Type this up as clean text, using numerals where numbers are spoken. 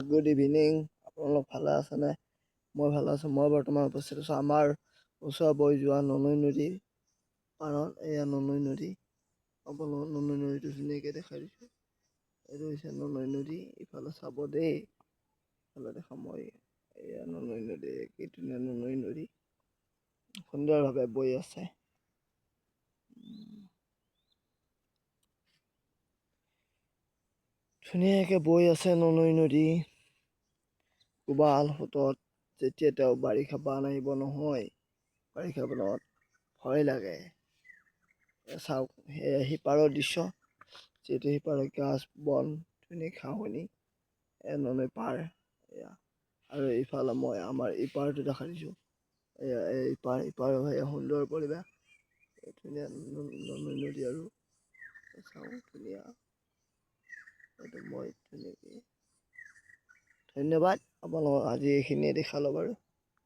Good evening, আপোনালোক ভালে আছেনে? মই ভালে আছোঁ। মই বৰ্তমান উপস্থিত আছোঁ আমাৰ ওচৰ বৈ যোৱা ননৈ নদী পাৰত। এয়া ননৈ নদী, আপোনালোকক ননৈ নদীটো ধুনীয়াকৈ দেখাই দিছোঁ। এইটো হৈছে ননৈ নদী। ইফালে চাব দেই, ইফালে দেখা মই এয়া ননৈ নদী, কি ধুনীয়া ননৈ নদী, সুন্দৰভাৱে বৈ আছে। ধুনীয়াকৈ বৈ আছে ননৈ নদী। কোবাল সোঁতত যেতিয়া তেওঁ বাৰিষা বান আহিব নহয়, বাৰিষা বানত ভয় লাগে। চাওক, সেয়া সিপাৰৰ দৃশ্য, যিহেতু সিপাৰৰ গাছ বন ধুনীয়া ঘাঁহনি, ননৈ পাৰ এয়া। আৰু ইফালে মই আমাৰ ইপাৰটো দেখা দিছোঁ। এয়া ইপাৰৰ এয়া সুন্দৰ পৰিৱেশ, ধুনীয়া ননৈ নদী। আৰু চাওঁ ধুনীয়া, এইটো মই ধুনীয়াকৈ ধন্যবাদ আপোনালোকক আজি এইখিনিয়ে দেখালোঁ বাৰু।